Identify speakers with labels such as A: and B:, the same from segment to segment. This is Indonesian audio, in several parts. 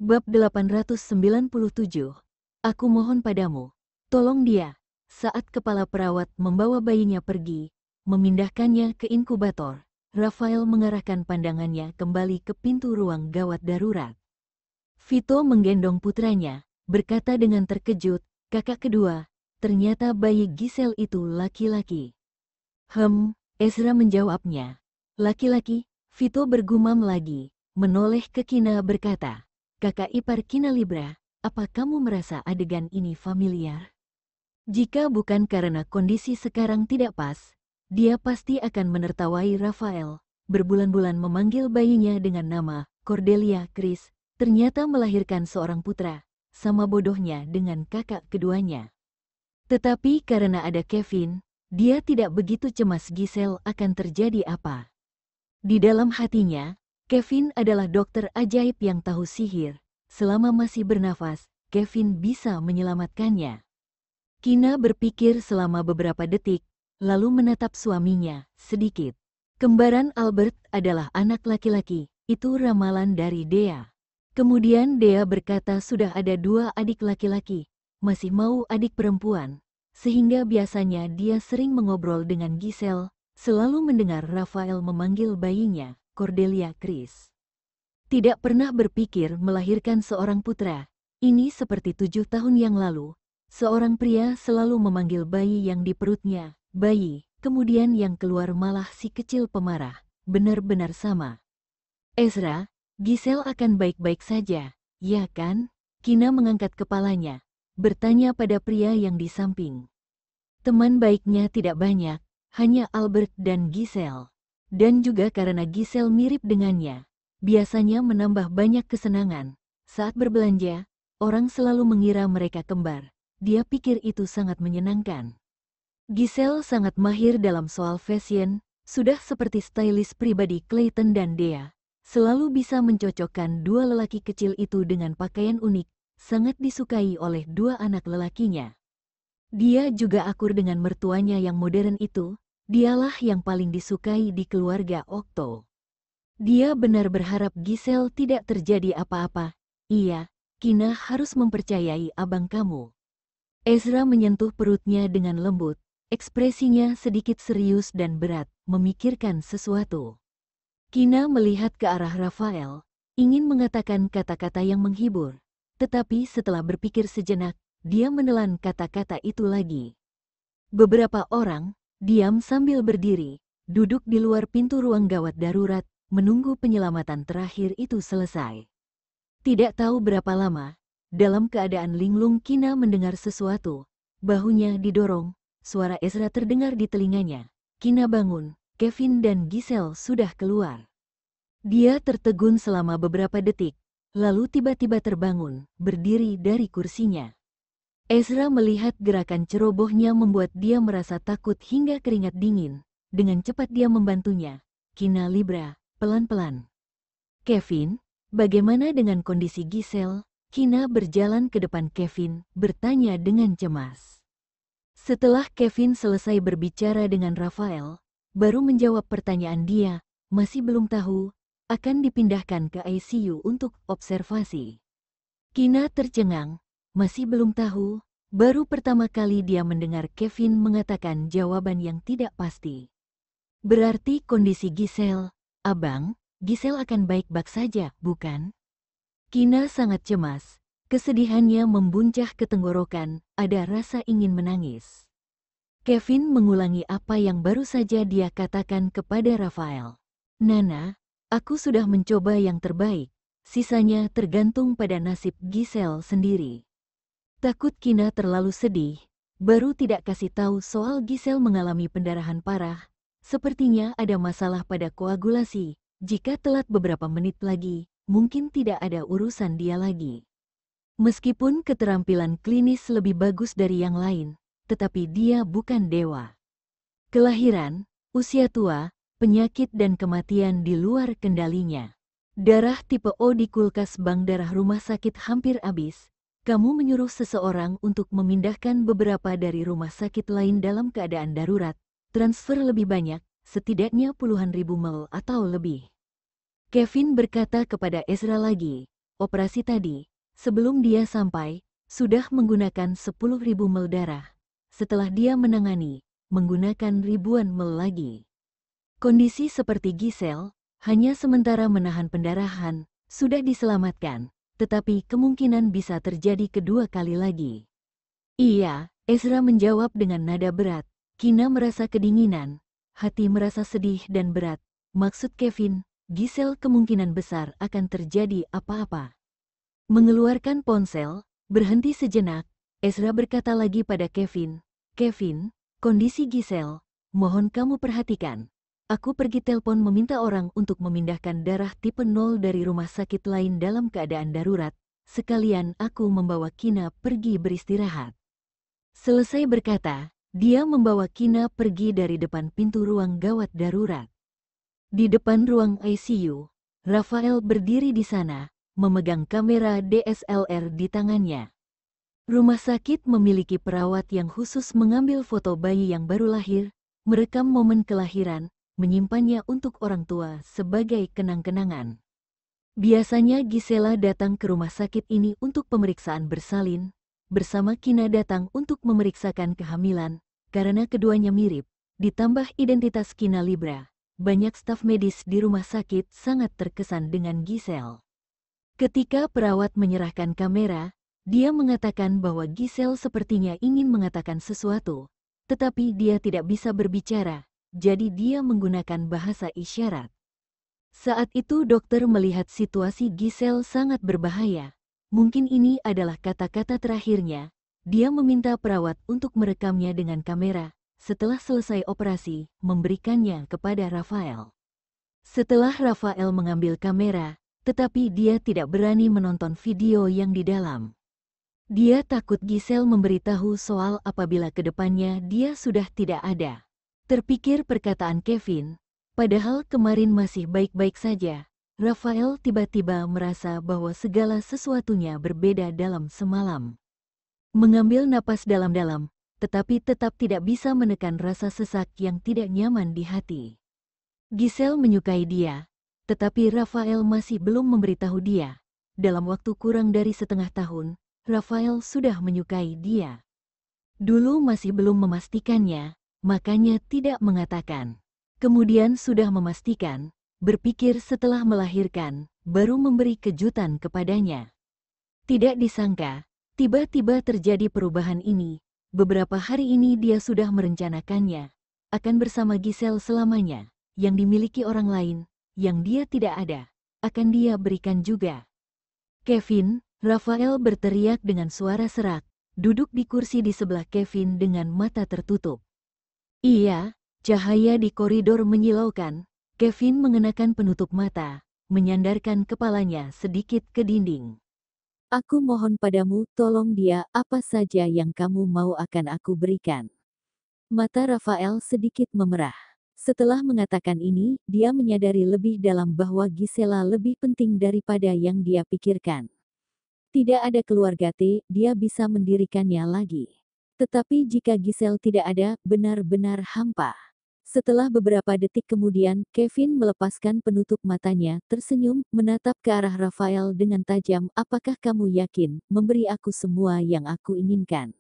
A: Bab 897. Aku mohon padamu, tolong dia. Saat kepala perawat membawa bayinya pergi, memindahkannya ke inkubator, Rafael mengarahkan pandangannya kembali ke pintu ruang gawat darurat. Vito menggendong putranya, berkata dengan terkejut, "Kakak kedua, ternyata bayi Giselle itu laki-laki." Ezra menjawabnya. "Laki-laki?" Vito bergumam lagi, menoleh ke Kina berkata, "Kakak ipar Kina Libra, apa kamu merasa adegan ini familiar? Jika bukan karena kondisi sekarang tidak pas, dia pasti akan menertawai Rafael, berbulan-bulan memanggil bayinya dengan nama Cordelia Chris, ternyata melahirkan seorang putra, sama bodohnya dengan kakak keduanya. Tetapi karena ada Kevin, dia tidak begitu cemas Giselle akan terjadi apa. Di dalam hatinya, Kevin adalah dokter ajaib yang tahu sihir. Selama masih bernafas, Kevin bisa menyelamatkannya." Kina berpikir selama beberapa detik, lalu menatap suaminya sedikit. Kembaran Albert adalah anak laki-laki, itu ramalan dari Dea. Kemudian Dea berkata sudah ada 2 adik laki-laki, masih mau adik perempuan, sehingga biasanya dia sering mengobrol dengan Giselle, selalu mendengar Rafael memanggil bayinya Cordelia Chris. Tidak pernah berpikir melahirkan seorang putra. Ini seperti 7 tahun yang lalu, seorang pria selalu memanggil bayi yang di perutnya, bayi, kemudian yang keluar malah si kecil pemarah, benar-benar sama. "Ezra, Giselle akan baik-baik saja, ya kan?" Kina mengangkat kepalanya, bertanya pada pria yang di samping. Teman baiknya tidak banyak, hanya Albert dan Giselle. Dan juga karena Giselle mirip dengannya, biasanya menambah banyak kesenangan. Saat berbelanja, orang selalu mengira mereka kembar. Dia pikir itu sangat menyenangkan. Giselle sangat mahir dalam soal fashion, sudah seperti stylist pribadi Clayton dan Dea. Selalu bisa mencocokkan 2 lelaki kecil itu dengan pakaian unik, sangat disukai oleh 2 anak lelakinya. Dia juga akur dengan mertuanya yang modern itu. Dialah yang paling disukai di keluarga Okto. Dia benar berharap Giselle tidak terjadi apa-apa. "Iya, Kina harus mempercayai abang kamu." Ezra menyentuh perutnya dengan lembut, ekspresinya sedikit serius dan berat, memikirkan sesuatu. Kina melihat ke arah Rafael, ingin mengatakan kata-kata yang menghibur, tetapi setelah berpikir sejenak, dia menelan kata-kata itu lagi. Beberapa orang diam sambil berdiri, duduk di luar pintu ruang gawat darurat, menunggu penyelamatan terakhir itu selesai. Tidak tahu berapa lama, dalam keadaan linglung Kina mendengar sesuatu, bahunya didorong, suara Ezra terdengar di telinganya. Kina bangun, Kevin dan Giselle sudah keluar. Dia tertegun selama beberapa detik, lalu tiba-tiba terbangun, berdiri dari kursinya. Ezra melihat gerakan cerobohnya membuat dia merasa takut hingga keringat dingin. Dengan cepat dia membantunya. "Kina Libra, pelan-pelan." "Kevin, bagaimana dengan kondisi Giselle?" Kina berjalan ke depan Kevin, bertanya dengan cemas. Setelah Kevin selesai berbicara dengan Rafael, baru menjawab pertanyaan dia, "Masih belum tahu, akan dipindahkan ke ICU untuk observasi." Kina tercengang. Masih belum tahu, baru pertama kali dia mendengar Kevin mengatakan jawaban yang tidak pasti. "Berarti kondisi Giselle, abang, Giselle akan baik-baik saja, bukan?" Kina sangat cemas, kesedihannya membuncah ke tenggorokan, ada rasa ingin menangis. Kevin mengulangi apa yang baru saja dia katakan kepada Rafael. "Nana, aku sudah mencoba yang terbaik, sisanya tergantung pada nasib Giselle sendiri." Takut Kina terlalu sedih, baru tidak kasih tahu soal Giselle mengalami pendarahan parah. Sepertinya ada masalah pada koagulasi. Jika telat beberapa menit lagi, mungkin tidak ada urusan dia lagi. Meskipun keterampilan klinis lebih bagus dari yang lain, tetapi dia bukan dewa. Kelahiran, usia tua, penyakit dan kematian di luar kendalinya. Darah tipe O di kulkas bank darah rumah sakit hampir habis. Kamu menyuruh seseorang untuk memindahkan beberapa dari rumah sakit lain dalam keadaan darurat. Transfer lebih banyak, setidaknya puluhan ribu ml atau lebih. Kevin berkata kepada Ezra lagi, operasi tadi, sebelum dia sampai, sudah menggunakan 10.000 ml darah. Setelah dia menangani, menggunakan ribuan ml lagi. Kondisi seperti Giselle, hanya sementara menahan pendarahan, sudah diselamatkan, tetapi kemungkinan bisa terjadi kedua kali lagi. Iya, Ezra menjawab dengan nada berat. Kina merasa kedinginan, hati merasa sedih dan berat. Maksud Kevin, Giselle kemungkinan besar akan terjadi apa-apa. Mengeluarkan ponsel, berhenti sejenak, Ezra berkata lagi pada Kevin, "Kevin, kondisi Giselle, mohon kamu perhatikan. Aku pergi telepon meminta orang untuk memindahkan darah tipe 0 dari rumah sakit lain dalam keadaan darurat. Sekalian aku membawa Kina pergi beristirahat." Selesai berkata, dia membawa Kina pergi dari depan pintu ruang gawat darurat. Di depan ruang ICU, Rafael berdiri di sana, memegang kamera DSLR di tangannya. Rumah sakit memiliki perawat yang khusus mengambil foto bayi yang baru lahir, merekam momen kelahiran, menyimpannya untuk orang tua sebagai kenang-kenangan. Biasanya Gisela datang ke rumah sakit ini untuk pemeriksaan bersalin, bersama Kina datang untuk memeriksakan kehamilan, karena keduanya mirip, ditambah identitas Kina Libra. Banyak staf medis di rumah sakit sangat terkesan dengan Giselle. Ketika perawat menyerahkan kamera, dia mengatakan bahwa Giselle sepertinya ingin mengatakan sesuatu, tetapi dia tidak bisa berbicara, jadi dia menggunakan bahasa isyarat. Saat itu dokter melihat situasi Giselle sangat berbahaya. Mungkin ini adalah kata-kata terakhirnya. Dia meminta perawat untuk merekamnya dengan kamera. Setelah selesai operasi, memberikannya kepada Rafael. Setelah Rafael mengambil kamera, tetapi dia tidak berani menonton video yang di dalam. Dia takut Giselle memberitahu soal apabila kedepannya dia sudah tidak ada. Terpikir perkataan Kevin, padahal kemarin masih baik-baik saja. Rafael tiba-tiba merasa bahwa segala sesuatunya berbeda dalam semalam. Mengambil napas dalam-dalam, tetapi tetap tidak bisa menekan rasa sesak yang tidak nyaman di hati. Giselle menyukai dia, tetapi Rafael masih belum memberitahu dia. Dalam waktu kurang dari setengah tahun, Rafael sudah menyukai dia. Dulu masih belum memastikannya, makanya tidak mengatakan. Kemudian sudah memastikan, berpikir setelah melahirkan, baru memberi kejutan kepadanya. Tidak disangka, tiba-tiba terjadi perubahan ini. Beberapa hari ini dia sudah merencanakannya, akan bersama Giselle selamanya, yang dimiliki orang lain, yang dia tidak ada, akan dia berikan juga. "Kevin," Rafael berteriak dengan suara serak, duduk di kursi di sebelah Kevin dengan mata tertutup. Iya, cahaya di koridor menyilaukan. Kevin mengenakan penutup mata, menyandarkan kepalanya sedikit ke dinding.
B: Aku mohon padamu, tolong dia, apa saja yang kamu mau akan aku berikan. Mata Rafael sedikit memerah. Setelah mengatakan ini, dia menyadari lebih dalam bahwa Gisela lebih penting daripada yang dia pikirkan. Tidak ada keluarga dia bisa mendirikannya lagi. Tetapi jika Giselle tidak ada, benar-benar hampa. Setelah beberapa detik kemudian, Kevin melepaskan penutup matanya, tersenyum, menatap ke arah Rafael dengan tajam. "Apakah kamu yakin, memberi aku semua yang aku inginkan?"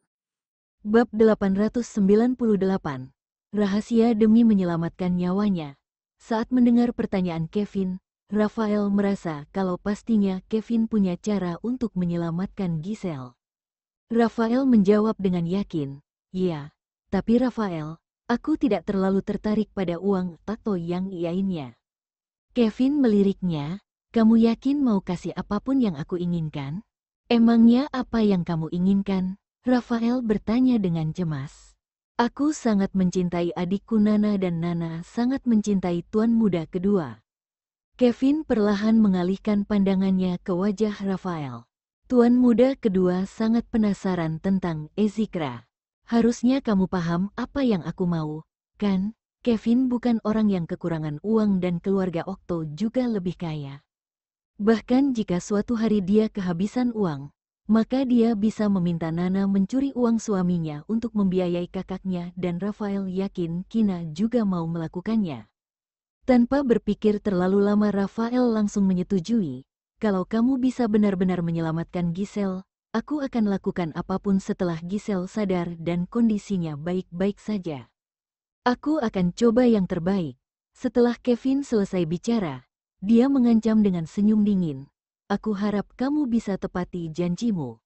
A: Bab 898. Rahasia demi menyelamatkan nyawanya. Saat mendengar pertanyaan Kevin, Rafael merasa kalau pastinya Kevin punya cara untuk menyelamatkan Giselle. Rafael menjawab dengan yakin, "Ya, tapi Rafael, aku tidak terlalu tertarik pada uang atau yang lainnya." Kevin meliriknya, "Kamu yakin mau kasih apapun yang aku inginkan?" "Emangnya apa yang kamu inginkan?" Rafael bertanya dengan cemas. "Aku sangat mencintai adikku Nana dan Nana sangat mencintai tuan muda kedua." Kevin perlahan mengalihkan pandangannya ke wajah Rafael. Tuan muda kedua sangat penasaran tentang Ezikra. "Harusnya kamu paham apa yang aku mau, kan? Kevin bukan orang yang kekurangan uang dan keluarga Okto juga lebih kaya. Bahkan jika suatu hari dia kehabisan uang, maka dia bisa meminta Nana mencuri uang suaminya untuk membiayai kakaknya dan Rafael yakin Kina juga mau melakukannya." Tanpa berpikir terlalu lama Rafael langsung menyetujui. kalau kamu bisa benar-benar menyelamatkan Giselle, aku akan lakukan apapun setelah Giselle sadar dan kondisinya baik-baik saja. Aku akan coba yang terbaik. Setelah Kevin selesai bicara, dia mengancam dengan senyum dingin. Aku harap kamu bisa tepati janjimu.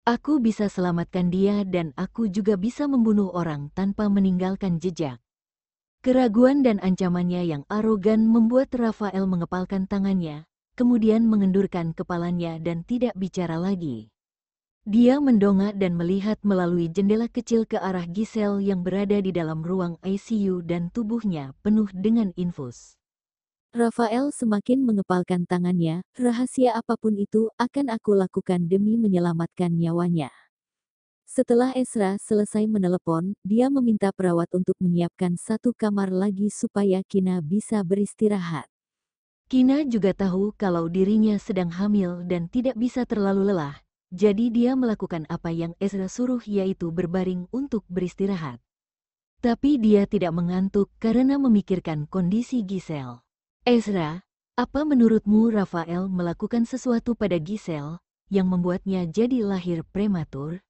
A: Aku bisa selamatkan dia dan aku juga bisa membunuh orang tanpa meninggalkan jejak. Keraguan dan ancamannya yang arogan membuat Rafael mengepalkan tangannya, kemudian mengendurkan kepalanya dan tidak bicara lagi. Dia mendongak dan melihat melalui jendela kecil ke arah Giselle yang berada di dalam ruang ICU dan tubuhnya penuh dengan infus.
B: Rafael semakin mengepalkan tangannya, rahasia apapun itu akan aku lakukan demi menyelamatkan nyawanya. Setelah Ezra selesai menelepon, dia meminta perawat untuk menyiapkan satu kamar lagi supaya Kina bisa beristirahat.
A: Kina juga tahu kalau dirinya sedang hamil dan tidak bisa terlalu lelah, jadi dia melakukan apa yang Ezra suruh yaitu berbaring untuk beristirahat. Tapi dia tidak mengantuk karena memikirkan kondisi Giselle. Ezra, apa menurutmu Rafael melakukan sesuatu pada Giselle yang membuatnya jadi lahir prematur?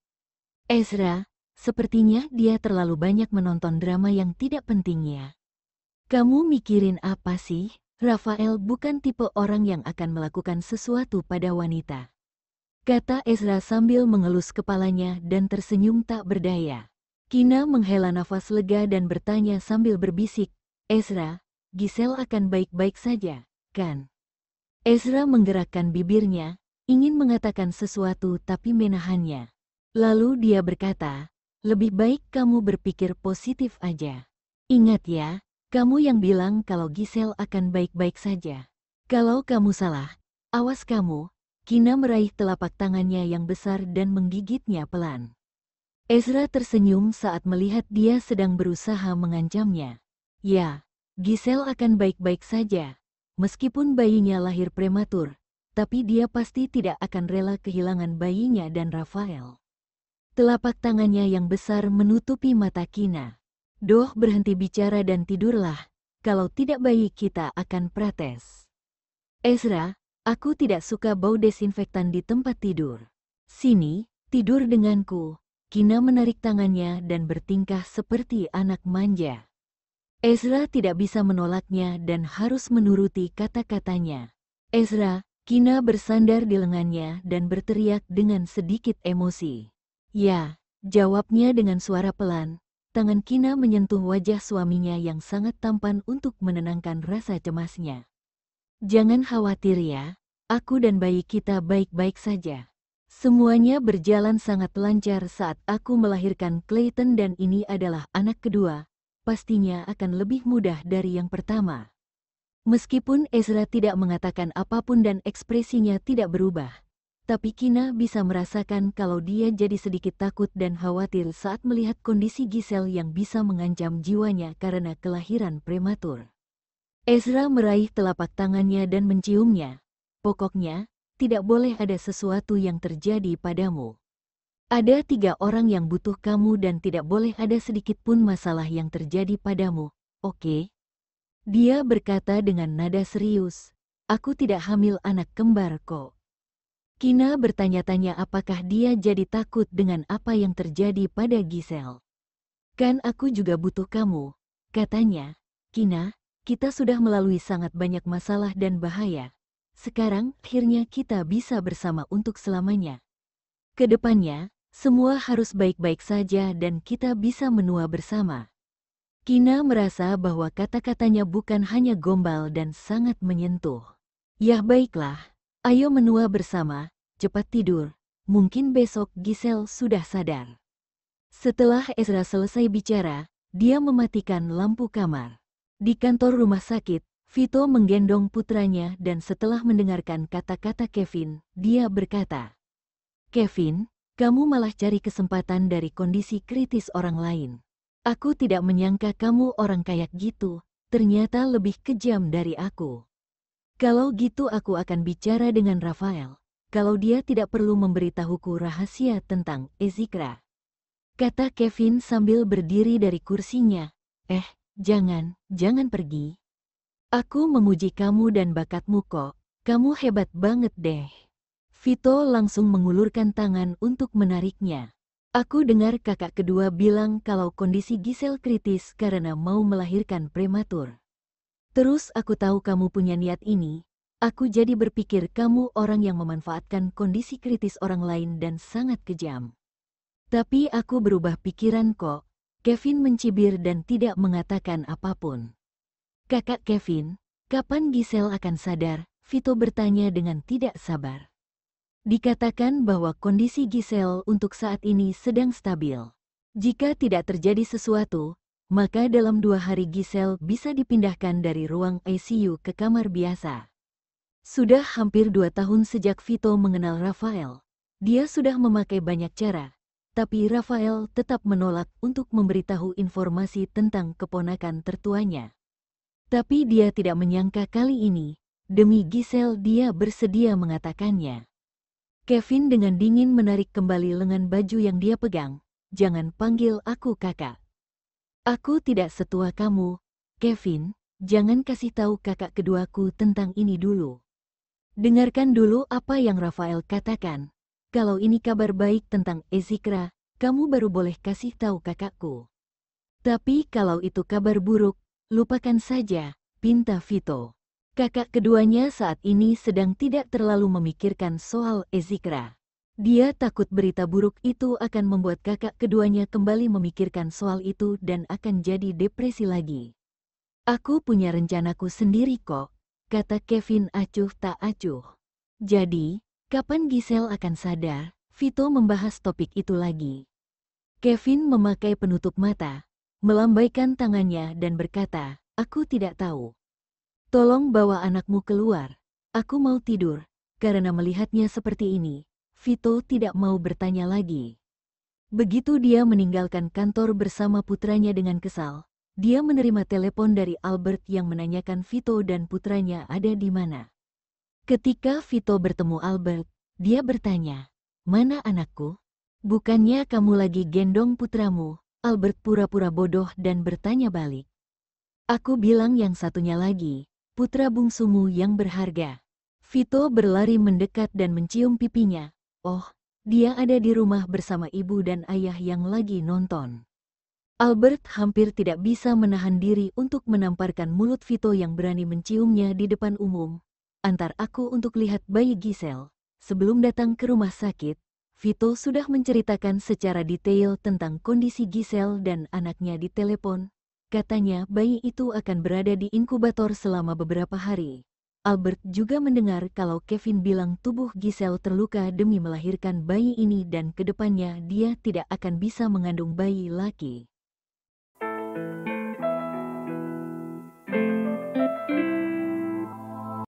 A: Ezra, sepertinya dia terlalu banyak menonton drama yang tidak pentingnya. Kamu mikirin apa sih? Rafael bukan tipe orang yang akan melakukan sesuatu pada wanita. Kata Ezra sambil mengelus kepalanya dan tersenyum tak berdaya. Kina menghela nafas lega dan bertanya sambil berbisik, Ezra, Giselle akan baik-baik saja, kan? Ezra menggerakkan bibirnya, ingin mengatakan sesuatu tapi menahannya. Lalu dia berkata, lebih baik kamu berpikir positif aja. Ingat ya, kamu yang bilang kalau Giselle akan baik-baik saja. Kalau kamu salah, awas kamu. Kina meraih telapak tangannya yang besar dan menggigitnya pelan. Ezra tersenyum saat melihat dia sedang berusaha mengancamnya. Ya, Giselle akan baik-baik saja. Meskipun bayinya lahir prematur, tapi dia pasti tidak akan rela kehilangan bayinya dan Rafael. Telapak tangannya yang besar menutupi mata Kina. Doh, berhenti bicara dan tidurlah. Kalau tidak bayi kita akan protes. Ezra, aku tidak suka bau desinfektan di tempat tidur. Sini, tidur denganku. Kina menarik tangannya dan bertingkah seperti anak manja. Ezra tidak bisa menolaknya dan harus menuruti kata-katanya. Ezra, Kina bersandar di lengannya dan berteriak dengan sedikit emosi. Ya, jawabnya dengan suara pelan. Tangan Kina menyentuh wajah suaminya yang sangat tampan untuk menenangkan rasa cemasnya. Jangan khawatir ya, aku dan bayi kita baik-baik saja. Semuanya berjalan sangat lancar saat aku melahirkan Clayton dan ini adalah anak kedua, pastinya akan lebih mudah dari yang pertama. Meskipun Ezra tidak mengatakan apapun dan ekspresinya tidak berubah, tapi Kina bisa merasakan kalau dia jadi sedikit takut dan khawatir saat melihat kondisi Giselle yang bisa mengancam jiwanya karena kelahiran prematur. Ezra meraih telapak tangannya dan menciumnya. Pokoknya, tidak boleh ada sesuatu yang terjadi padamu. Ada 3 orang yang butuh kamu dan tidak boleh ada sedikit pun masalah yang terjadi padamu, oke? Dia berkata dengan nada serius, aku tidak hamil anak kembar kok. Kina bertanya-tanya apakah dia jadi takut dengan apa yang terjadi pada Giselle. Kan aku juga butuh kamu, katanya. Kina, kita sudah melalui sangat banyak masalah dan bahaya. Sekarang, akhirnya kita bisa bersama untuk selamanya. Kedepannya, semua harus baik-baik saja dan kita bisa menua bersama. Kina merasa bahwa kata-katanya bukan hanya gombal dan sangat menyentuh. Ya baiklah, ayo menua bersama, cepat tidur. Mungkin besok Giselle sudah sadar. Setelah Ezra selesai bicara, dia mematikan lampu kamar. Di kantor rumah sakit, Vito menggendong putranya dan setelah mendengarkan kata-kata Kevin, dia berkata, Kevin, kamu malah cari kesempatan dari kondisi kritis orang lain. Aku tidak menyangka kamu orang kayak gitu, ternyata lebih kejam dari aku. Kalau gitu aku akan bicara dengan Rafael, kalau dia tidak perlu memberitahuku rahasia tentang Ezikra. Kata Kevin sambil berdiri dari kursinya, jangan pergi. Aku memuji kamu dan bakatmu kok, Kamu hebat banget deh. Vito langsung mengulurkan tangan untuk menariknya. Aku dengar kakak kedua bilang kalau kondisi Giselle kritis karena mau melahirkan prematur. Terus aku tahu kamu punya niat ini. Aku jadi berpikir kamu orang yang memanfaatkan kondisi kritis orang lain dan sangat kejam. Tapi aku berubah pikiran kok. Kevin mencibir dan tidak mengatakan apapun. Kakak Kevin, kapan Giselle akan sadar? Vito bertanya dengan tidak sabar. Dikatakan bahwa kondisi Giselle untuk saat ini sedang stabil. Jika tidak terjadi sesuatu, maka dalam 2 hari Giselle bisa dipindahkan dari ruang ICU ke kamar biasa. Sudah hampir 2 tahun sejak Vito mengenal Rafael. Dia sudah memakai banyak cara, tapi Rafael tetap menolak untuk memberitahu informasi tentang keponakan tertuanya. Tapi dia tidak menyangka kali ini, demi Giselle dia bersedia mengatakannya. Kevin dengan dingin menarik kembali lengan baju yang dia pegang. Jangan panggil aku kakak. Aku tidak setua kamu, Kevin. Jangan kasih tahu kakak keduaku tentang ini dulu. Dengarkan dulu apa yang Rafael katakan. Kalau ini kabar baik tentang Ezikra, kamu baru boleh kasih tahu kakakku. Tapi kalau itu kabar buruk, lupakan saja, pinta Vito. Kakak keduanya saat ini sedang tidak terlalu memikirkan soal Ezikra. Dia takut berita buruk itu akan membuat kakak keduanya kembali memikirkan soal itu dan akan jadi depresi lagi. Aku punya rencanaku sendiri kok, kata Kevin acuh tak acuh. Jadi, kapan Giselle akan sadar? Vito membahas topik itu lagi. Kevin memakai penutup mata, melambaikan tangannya dan berkata, aku tidak tahu. Tolong bawa anakmu keluar. Aku mau tidur. Karena melihatnya seperti ini, Vito tidak mau bertanya lagi. Begitu dia meninggalkan kantor bersama putranya dengan kesal, dia menerima telepon dari Albert yang menanyakan Vito dan putranya ada di mana. Ketika Vito bertemu Albert, dia bertanya, "Mana anakku? Bukannya kamu lagi gendong putramu?" Albert pura-pura bodoh dan bertanya balik. "Aku bilang yang satunya lagi. Putra bungsumu yang berharga." Vito berlari mendekat dan mencium pipinya. Oh, dia ada di rumah bersama ibu dan ayah yang lagi nonton. Albert hampir tidak bisa menahan diri untuk menamparkan mulut Vito yang berani menciumnya di depan umum. Antar aku untuk lihat bayi Giselle. Sebelum datang ke rumah sakit, Vito sudah menceritakan secara detail tentang kondisi Giselle dan anaknya di telepon. Katanya bayi itu akan berada di inkubator selama beberapa hari. Albert juga mendengar kalau Kevin bilang tubuh Giselle terluka demi melahirkan bayi ini dan kedepannya dia tidak akan bisa mengandung bayi laki.